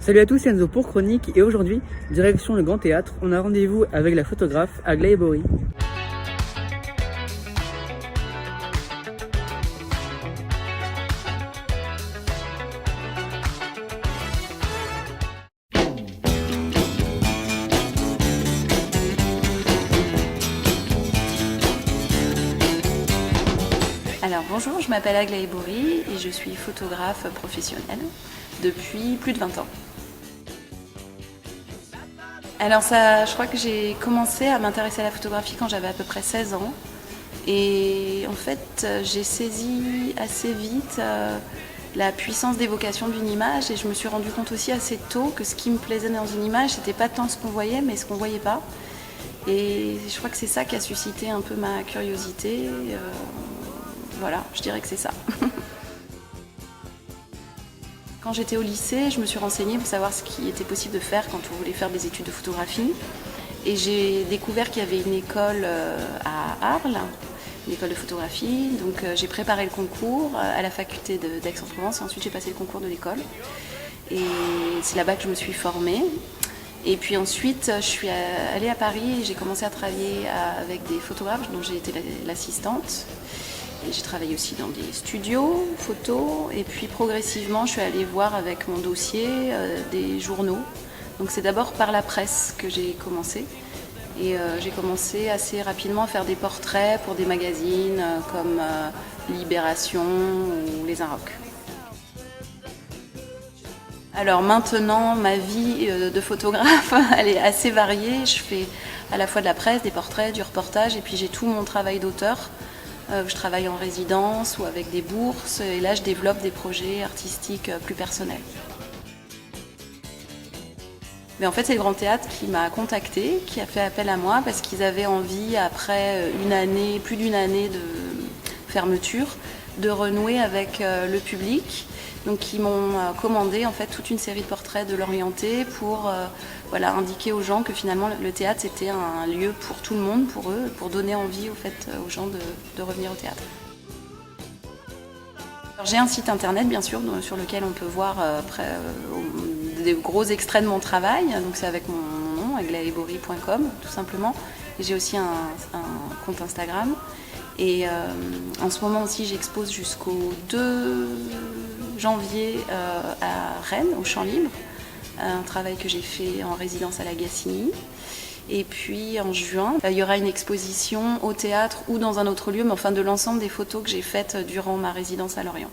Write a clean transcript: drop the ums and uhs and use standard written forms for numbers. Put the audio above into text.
Salut à tous, c'est Enzo pour Chronique et aujourd'hui, direction le Grand Théâtre, on a rendez-vous avec la photographe Aglaé Bory. Alors bonjour, je m'appelle Aglaé Bory et je suis photographe professionnelle depuis plus de 20 ans. Alors je crois que j'ai commencé à m'intéresser à la photographie quand j'avais à peu près 16 ans. Et en fait, j'ai saisi assez vite la puissance d'évocation d'une image et je me suis rendu compte aussi assez tôt que ce qui me plaisait dans une image, c'était pas tant ce qu'on voyait, mais ce qu'on voyait pas. Et je crois que c'est ça qui a suscité un peu ma curiosité. Voilà, je dirais que c'est ça. Quand j'étais au lycée, je me suis renseignée pour savoir ce qui était possible de faire quand on voulait faire des études de photographie. Et j'ai découvert qu'il y avait une école à Arles, une école de photographie. Donc j'ai préparé le concours à la faculté d'Aix-en-Provence et ensuite j'ai passé le concours de l'école. Et c'est là-bas que je me suis formée. Et puis ensuite, je suis allée à Paris et j'ai commencé à travailler avec des photographes dont j'ai été l'assistante. Et j'ai travaillé aussi dans des studios photos et puis progressivement je suis allée voir avec mon dossier des journaux. Donc c'est d'abord par la presse que j'ai commencé et j'ai commencé assez rapidement à faire des portraits pour des magazines comme Libération ou Les Inrocks. Alors maintenant ma vie de photographe elle est assez variée. Je fais à la fois de la presse, des portraits, du reportage et puis j'ai tout mon travail d'auteur. Je travaille en résidence ou avec des bourses et là je développe des projets artistiques plus personnels. Mais en fait c'est le Grand Théâtre qui m'a contactée, qui a fait appel à moi parce qu'ils avaient envie après plus d'une année de fermeture, de renouer avec le public. Donc ils m'ont commandé en fait toute une série de portraits de l'orienté pour indiquer aux gens que finalement le théâtre c'était un lieu pour tout le monde, pour eux, pour donner envie aux gens de revenir au théâtre. J'ai un site internet bien sûr sur lequel on peut voir des gros extraits de mon travail, donc c'est avec mon nom, aglaebory.com tout simplement. Et j'ai aussi un compte Instagram. Et en ce moment aussi j'expose jusqu'au 2 janvier à Rennes, au Champ Libre, un travail que j'ai fait en résidence à la Gacilly. Et puis en juin, il y aura une exposition au théâtre ou dans un autre lieu, mais enfin de l'ensemble des photos que j'ai faites durant ma résidence à Lorient.